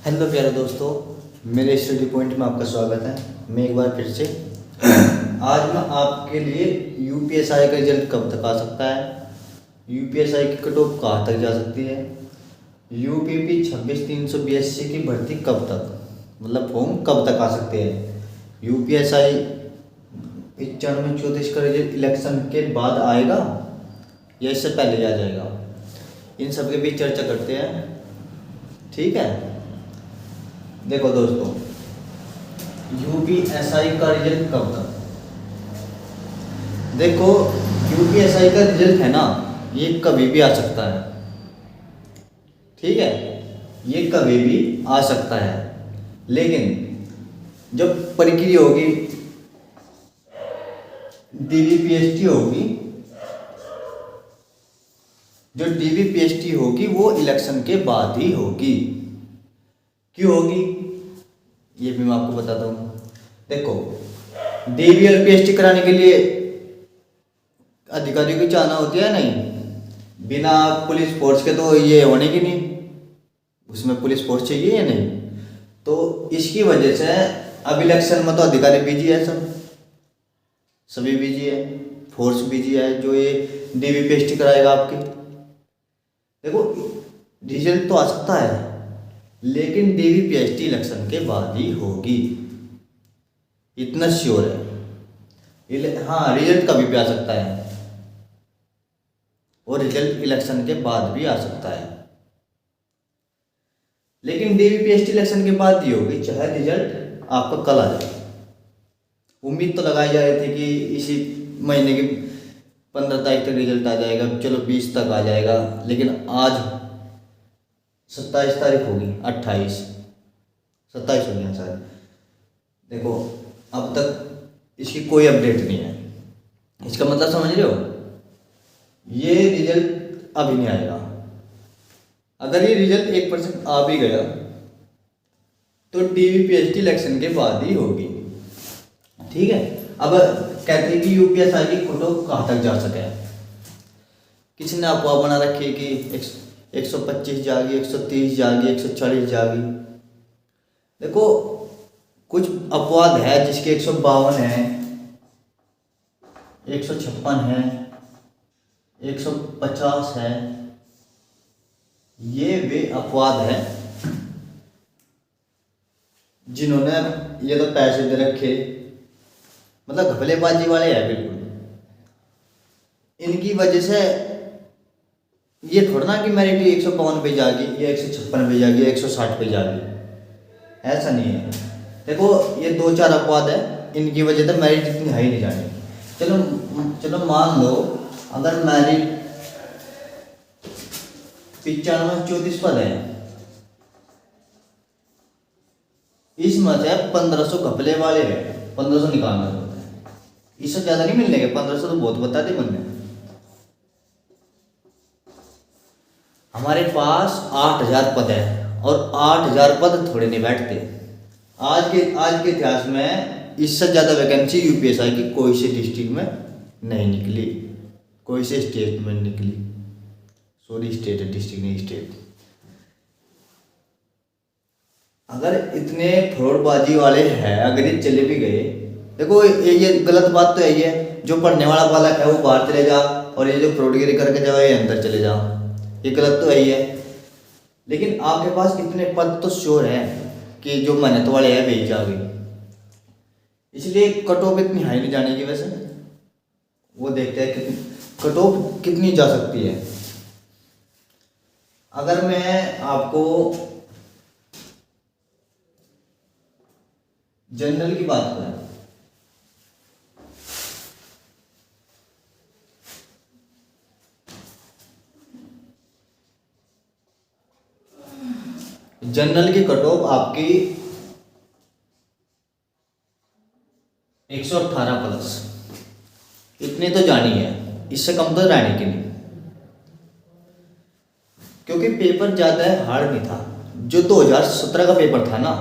Hello प्यारे दोस्तों, मेरे स्टडी पॉइंट में आपका स्वागत है। मैं एक बार फिर से आज मैं आपके लिए यूपीएसआई का रिजल्ट कब तक आ सकता है, यूपीएसआई की कट ऑफ कहाँ तक जा सकती है, यूपीपी 26-300 बीएससी की भर्ती कब तक, मतलब फॉर्म कब तक आ सकते हैं, यूपीएसआई 95-34 का रिजल्ट इलेक्शन के बाद आएगा या इससे पहले आ जाएगा, इन सब के बीच चर्चा करते हैं। ठीक है, देखो दोस्तों, यूपीएसआई का रिजल्ट कब तक, देखो यूपीएसआई का रिजल्ट है ना, ये कभी भी आ सकता है। ठीक है, ये कभी भी आ सकता है, लेकिन जब प्रक्रिया होगी, डीवीपीएसटी होगी, जो डीवीपीएसटी होगी वो इलेक्शन के बाद ही होगी। क्यों होगी ये भी मैं आपको बताता हूँ। देखो, डीवीएल पीएसटी कराने के लिए अधिकारियों की चाहना होती है नहीं, बिना पुलिस फोर्स के तो ये होने की नहीं, उसमें पुलिस फोर्स चाहिए या नहीं। तो इसकी वजह से अब इलेक्शन में तो अधिकारी बिजी है, सभी बिजी है, फोर्स बिजी है जो ये डीवीपीएसटी कराएगा आपकी। देखो, रिजल्ट तो आ सकता है, लेकिन डीवीपीएसटी इलेक्शन के बाद ही होगी, इतना श्योर है। हाँ, रिजल्ट कभी भी आ सकता है और रिजल्ट इलेक्शन के बाद भी आ सकता है, लेकिन डीवीपीएसटी इलेक्शन के बाद ही होगी, चाहे रिजल्ट आपका कल आ जाए। उम्मीद तो लगाई जा रही थी कि इसी महीने की 15 तारीख तक रिजल्ट आ जाएगा, चलो 20 तक आ जाएगा, लेकिन आज 27 तारीख होगी, 27 हो गया शायद। देखो, अब तक इसकी कोई अपडेट नहीं है। इसका मतलब समझ रहे हो, ये रिजल्ट अभी नहीं आएगा। अगर ये रिजल्ट 1% आ भी गया तो डीवीपीएसटी इलेक्शन के बाद ही होगी। ठीक है, अब कहते हैं कि यूपीएसआई की फोटो कहाँ तक जा सके। किसी ने अफवाह बना रखी है कि 125 जागी, 130 जागी, 140 जागी। देखो, कुछ अपवाद है जिसके 152 है, 156 है, 150 है, ये वे अपवाद है जिन्होंने ये तो पैसे दे रखे, मतलब घपलेबाजी वाले हैं बिल्कुल। इनकी वजह से ये थोड़ा ना कि मेरिट 152 पे जागी या 156 पे जागी या 160 पे जागी, ऐसा नहीं है। देखो, ये 2-4 अपवाद है, इनकी वजह से मेरिट इतनी हाई नहीं जानी। चलो मान लो अगर मेरिट 95-34 पद है, इसमें से 1500 घपले वाले हैं, 1500 निकालना होता है, इससे ज्यादा नहीं मिलने के। 1500 तो बहुत बता दे मन में। हमारे पास 8000 पद है और 8000 पद थोड़े नहीं बैठते। आज के इतिहास में इससे ज़्यादा वैकेंसी यूपीएसआई की कोई से डिस्ट्रिक्ट में नहीं निकली, कोई से स्टेट में निकली। सॉरी, स्टेट है, डिस्ट्रिक्ट नहीं, स्टेट। अगर इतने फ्रॉडबाजी वाले हैं, अगर ये चले भी गए, देखो ये गलत बात तो यही है, जो पढ़ने वाला है वो बाहर चले जा और ये जो फ्रॉडगिरी करके जाओ ये अंदर चले जाओ, ये गलत तो यही है। लेकिन आपके पास इतने पद तो श्योर है कि जो मेहनत वाले हैं वही जाओगे, इसलिए कट ऑफ इतनी हाई नहीं जाने की वजह से वो देखते हैं कि कट ऑफ कितनी जा सकती है। अगर मैं आपको जनरल की बात करें, जनरल की कट ऑफ आपकी 118 प्लस, इतनी तो जानी है, इससे कम तो रहने की नहीं, क्योंकि पेपर ज़्यादा हार्ड नहीं था। जो 2017 का पेपर था ना,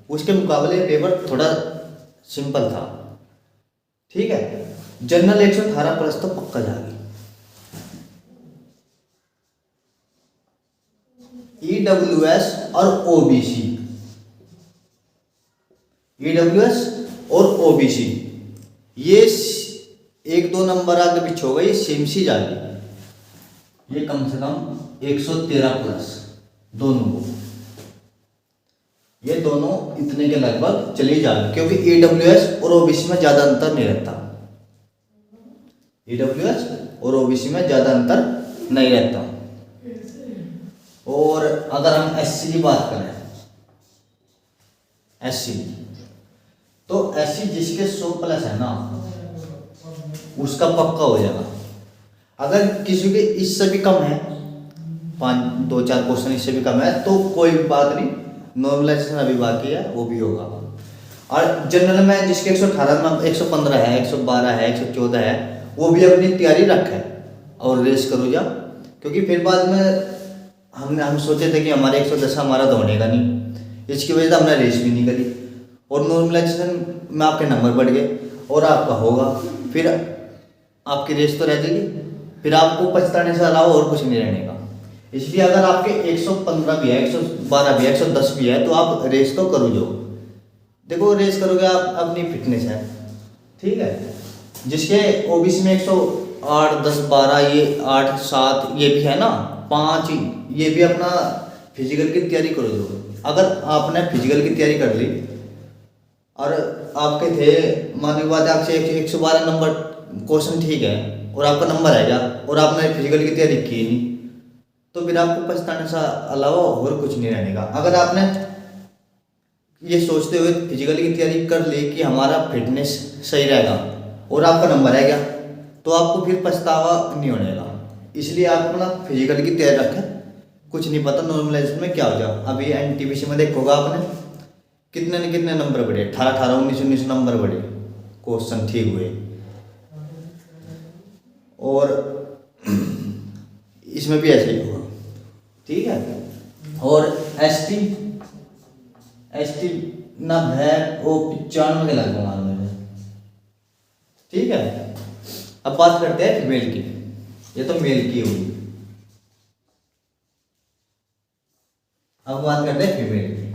उसके मुकाबले पेपर थोड़ा सिंपल था। ठीक है, जनरल 118 प्लस तो पक्का जाएगी। EWS और OBC, EWS और OBC ये 1-2 नंबर आगे पीछे होगा, ये सेम सी जाएगी, ये कम से कम 113 प्लस दोनों को, ये दोनों इतने के लगभग चली जाएगी, क्योंकि EWS और OBC में ज़्यादा अंतर नहीं रहता, EWS और OBC में ज़्यादा अंतर नहीं रहता। और अगर हम SC की बात करें, SC तो SC जिसके 100 प्लस है ना उसका पक्का हो जाएगा। अगर किसी के इससे भी कम है, 2-4 क्वेश्चन इससे भी कम है तो कोई बात नहीं, नॉर्मलाइजेशन अभी बाकी है, वो भी होगा। और जनरल में जिसके 118 में 115 है, 112 है, 114 है, वो भी अपनी तैयारी रखे और रेस करो जा, क्योंकि फिर बाद में हम सोचे थे कि हमारे 110 हमारा दौड़ेगा नहीं, इसकी वजह से हमने रेस भी नहीं करी और नॉर्मलाइजेशन में आपके नंबर बढ़ गए और आपका होगा, फिर आपकी रेस तो रह जाएगी, फिर आपको पछताने से अलावा और कुछ नहीं रहने का। इसलिए अगर आपके 115 भी है, 112 भी है, 110 भी है तो आप रेस तो करो जो, देखो रेस करोगे आप, अपनी फिटनेस है, ठीक है। जिसके OBC में 108, 10, 12, ये 8, 7 ये भी है ना, 5 ये भी अपना फिजिकल की तैयारी करो जो। अगर आपने फिजिकल की तैयारी कर ली और आपके थे मान ली बात है आपसे 112 नंबर क्वेश्चन ठीक है और आपका नंबर आएगा और आपने फिजिकल की तैयारी की नहीं, तो फिर आपको पछताने से अलावा और कुछ नहीं रहने का। अगर आपने ये सोचते हुए फिजिकल की तैयारी कर ली कि हमारा फिटनेस सही रहेगा और आपका नंबर आएगा तो आपको फिर पछतावा नहीं होने का। इसलिए आप अपना फिजिकल की तैयारी रखें, कुछ नहीं पता नॉर्मलाइजेशन में क्या हो जाए। अभी NTPC में देखोगा आपने कितने नंबर बढ़े, 18, 19 नंबर बढ़े, क्वेश्चन ठीक हुए। और इसमें भी ऐसे ही होगा, ठीक है। और ST ना है वो 95 के लगभग मान लो, ठीक है। अब बात करते हैं फीमेल की, ये तो मेल की हुई, अब बात करते हैं फीमेल की।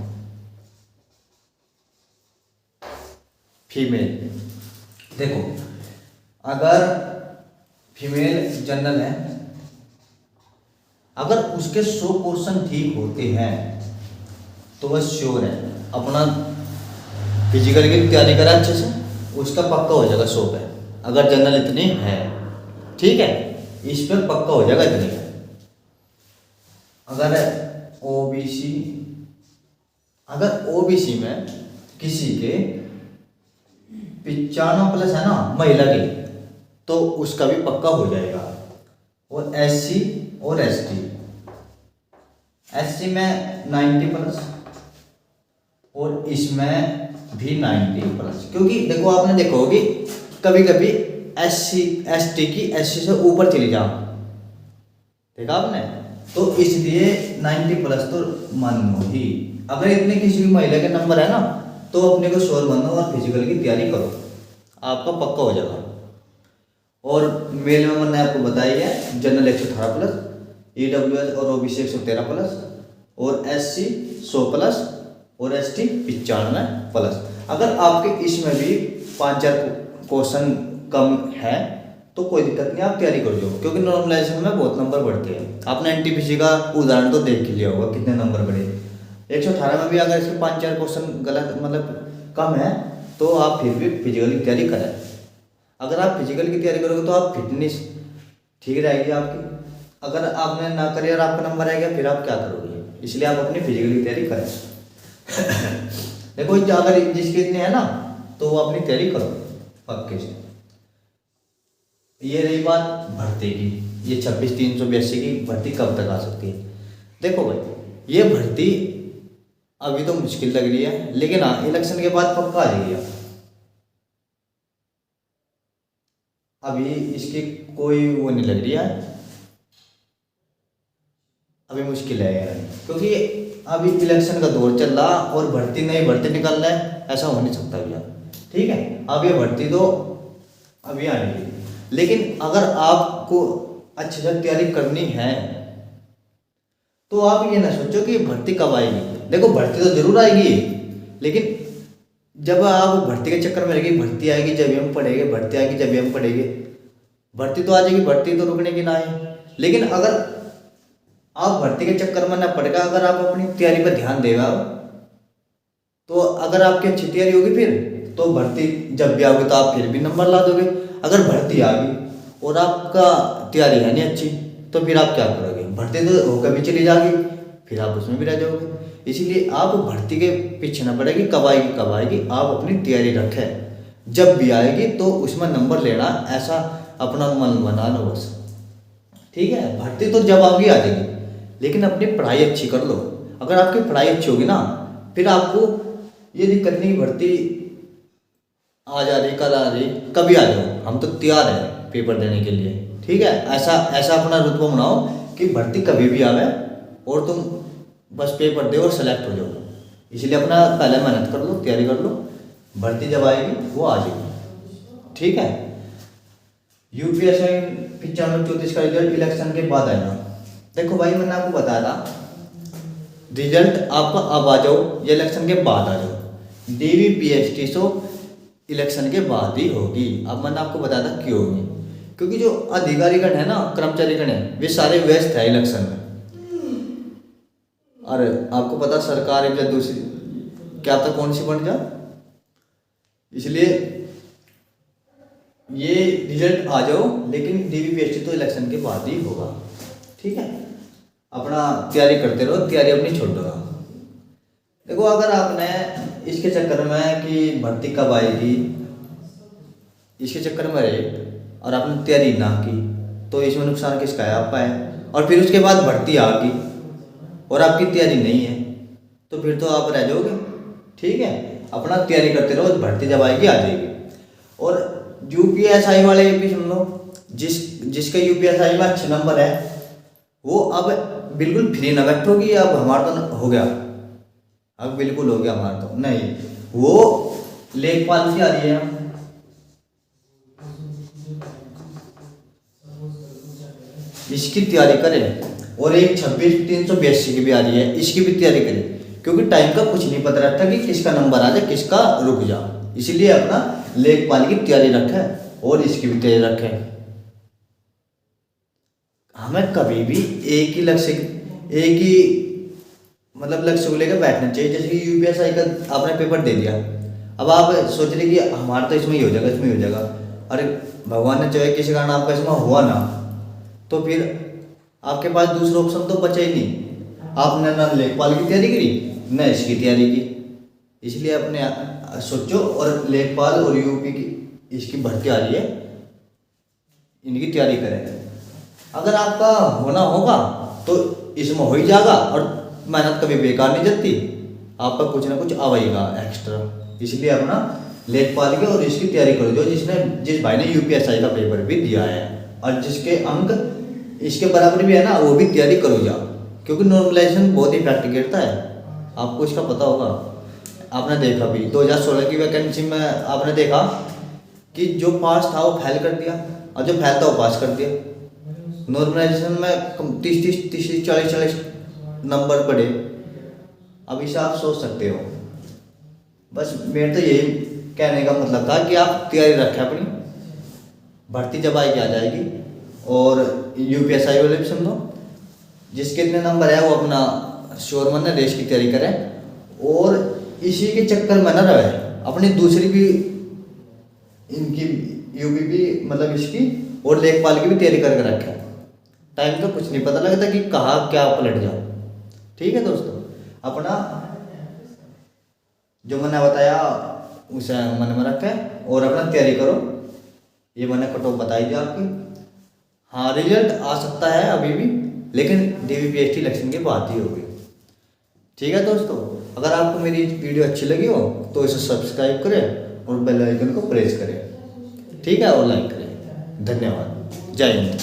फीमेल देखो, अगर फीमेल जनरल है, अगर उसके 100 क्वेश्चन ठीक होते हैं तो वह श्योर है अपना फिजिकल की तैयारी करा अच्छे से, उसका पक्का हो जाएगा 100 पे। अगर जनरल इतनी है, ठीक है, इस पर पक्का हो जाएगा इतनी। अगर OBC में किसी के 95 प्लस है ना महिला के, तो उसका भी पक्का हो जाएगा। और SC और SC में 90 प्लस और इसमें भी 90 प्लस, क्योंकि देखो आपने देखा होगी कभी कभी ST की SC से ऊपर चली जाओ, देखा आपने, तो इसलिए 90 प्लस तो मानो ही। अगर इतने किसी भी महिला के नंबर है ना तो अपने को श्योर मानो और फिजिकल की तैयारी करो, आपका पक्का हो जाएगा। और मेल में मैंने आपको बताया है जनरल 118 प्लस, EWS और OBC 113 प्लस और SC 100 प्लस और ST 95 प्लस। अगर आपके इसमें भी 5-4 क्वेश्चन कम है तो कोई दिक्कत नहीं, आप तैयारी कर दो, क्योंकि नॉर्मलाइजेशन में बहुत नंबर बढ़ते हैं। आपने NTPC का उदाहरण तो देख ही लिया होगा कितने नंबर बढ़े। 118 में भी अगर इसके 5-4 क्वेश्चन गलत मतलब कम है तो आप फिर भी फिजिकल की तैयारी करें। अगर आप फिजिकल की तैयारी करोगे तो आप फिटनेस ठीक रहेगी आपकी। अगर आपने ना करी और आपका नंबर आएगा फिर आप क्या करोगे, इसलिए आप अपनी फिजिकल की तैयारी करें। देखो अगर जिसके इतने है ना तो वो अपनी तैयारी करो पक्के से। ये रही बात भर्ती की, ये 26,382 की भर्ती कब तक आ सकती है। देखो भाई ये भर्ती अभी तो मुश्किल लग रही है, लेकिन हाँ इलेक्शन के बाद पक्का आ जाएगी। अभी इसकी कोई वो नहीं लग रही है, अभी मुश्किल है यार, क्योंकि अभी इलेक्शन का दौर चल रहा और भर्ती नई भर्ती निकल रहा है, ऐसा हो नहीं सकता भैया, ठीक है। अब ये भर्ती तो अभी आएगी, लेकिन अगर आपको अच्छे से तैयारी करनी है तो आप ये ना सोचो कि भर्ती कब आएगी। देखो भर्ती तो जरूर आएगी, लेकिन जब आप भर्ती के चक्कर में लगे भर्ती आएगी जब हम पढ़ेंगे, भर्ती आएगी जब हम पढ़ेंगे, भर्ती तो आ जाएगी, भर्ती तो रुकने की ना है। लेकिन अगर आप भर्ती के चक्कर में ना पड़ेगा, अगर आप अपनी तैयारी पर ध्यान देगा, तो अगर आपकी अच्छी तैयारी होगी फिर तो भर्ती जब भी आओगे तो आप फिर भी नंबर ला दोगे। अगर भर्ती आ गई और आपका तैयारी है नहीं अच्छी, तो फिर आप क्या करोगे? भर्ती तो होकर भी चली जाएगी, फिर आप उसमें भी रह जाओगे। इसीलिए आप भर्ती के पीछे ना पड़ेगी कब आएगी कब आएगी, आप अपनी तैयारी रखें, जब भी आएगी तो उसमें नंबर लेना, ऐसा अपना मन बना लो बस। ठीक है, भर्ती तो जब आओगी आ जाएगी, लेकिन अपनी पढ़ाई अच्छी कर लो। अगर आपकी पढ़ाई अच्छी होगी ना, फिर आपको ये दिक्कत नहीं भर्ती आ जा रही कल आ रही, कभी आ जाओ, हम तो तैयार हैं पेपर देने के लिए। ठीक है, ऐसा अपना रुतबा बनाओ कि भर्ती कभी भी आवे और तुम बस पेपर दो और सेलेक्ट हो जाओ। इसलिए अपना पहले मेहनत कर लो, तैयारी कर लो, भर्ती जब आएगी वो आ जाएगी। ठीक है, यूपीएससी 95-34 का रिजल्ट इलेक्शन के बाद आएगा। देखो भाई, मैंने आपको बताया था रिजल्ट आपका अब आ जाओ या इलेक्शन के बाद आ जाओ, डीवीपीएसटी सो इलेक्शन के बाद ही होगी। अब मैंने आपको बताया था क्यों होगी, क्योंकि जो अधिकारीगण है ना, कर्मचारीगण है, वे सारे व्यस्त है इलेक्शन में। और आपको पता सरकार एक दूसरी क्या पता कौन सी बन जाए, इसलिए ये रिजल्ट आ जाओ, लेकिन डीवीपीएसटी तो इलेक्शन के बाद ही होगा। ठीक है, अपना तैयारी करते रहो, तैयारी अपनी छोड़ दो। देखो अगर आपने इसके चक्कर में कि भर्ती कब आएगी इसके चक्कर में रहे और आपने तैयारी ना की, तो इसमें नुकसान किसका है? आपका है। और फिर उसके बाद भर्ती आ गई और आपकी तैयारी नहीं है, तो फिर तो आप रह जाओगे। ठीक है, अपना तैयारी करते रहो, भर्ती जब आएगी आ जाएगी। और यूपीएसआई वाले भी सुन लो, जिसका यूपीएसआई में अच्छे नंबर है वो अब बिल्कुल फ्री ना बैठोगी। अब हमारा तो हो गया, अब बिल्कुल हो गया हमारा तो नहीं, वो लेखपाल की आ रही है, इसकी तैयारी करें। और एक 26-382 की भी आ रही है, इसकी भी तैयारी करें, क्योंकि टाइम का कुछ नहीं पता रहता कि किसका नंबर आ जाए किसका रुक जा। इसीलिए अपना लेखपाल की तैयारी रखें और इसकी भी तैयारी रखें। हमें कभी भी एक ही लक्ष्य, एक ही मतलब लक्ष्य को लेकर बैठना चाहिए। जैसे कि यूपीएसआई का आपने पेपर दे दिया, अब आप सोच रहे कि हमारा तो इसमें ही हो जाएगा, इसमें ही हो जाएगा। अरे भगवान ने चाहे किसी कारण आपका इसमें हुआ ना, तो फिर आपके पास दूसरा ऑप्शन तो बचा ही नहीं। आपने ना लेखपाल की तैयारी करी ना इसकी तैयारी की, इसलिए अपने सोचो। और लेखपाल और यूपी की इसकी भर्ती आ रही है, इनकी तैयारी करें। अगर आपका होना होगा तो इसमें हो ही जाएगा, और मेहनत कभी बेकार नहीं जाती, आपका कुछ ना कुछ आवेगा एक्स्ट्रा। इसलिए अपना लेखपाल की और इसकी तैयारी करो, जिस भाई ने यूपीएसआई का पेपर भी दिया है और जिसके अंक इसके बराबर भी है ना, वो भी तैयारी करो जा, क्योंकि नॉर्मलाइजेशन बहुत ही इफेक्ट गिरता है, आपको इसका पता होगा। आपने देखा भी 2016 की वैकेंसी में आपने देखा कि जो पास था वो फेल कर दिया और जो फेल था वो पास कर दिया। नॉर्मलाइजेशन में 30-40 नंबर पड़े। अब इसे आप सोच सकते हो। बस मेरे तो यही कहने का मतलब था कि आप तैयारी रखें अपनी, भर्ती जब आएगी आ जाएगी। और यूपीएसआई वाले भी समझो, जिसके इतने नंबर है वो अपना श्योर मन है देश की तैयारी करें, और इसी के चक्कर में न रहे, अपनी दूसरी भी इनकी यूपी भी मतलब इसकी और लेखपाल की भी तैयारी करके रखें। टाइम का कुछ नहीं पता लगता कि कहाँ क्या पलट जाओ। ठीक है दोस्तों, अपना जो मैंने बताया उसे मन में रखें और अपना तैयारी करो। ये मैंने कट ऑफ बताई थी आपकी। हाँ, रिजल्ट आ सकता है अभी भी, लेकिन डीवीपीएसटी इलेक्शन के बाद ही होगी। ठीक है दोस्तों, अगर आपको मेरी वीडियो अच्छी लगी हो तो इसे सब्सक्राइब करें और बेल आइकन को प्रेस करें। ठीक है, और लाइक करें। धन्यवाद। जय हिंद।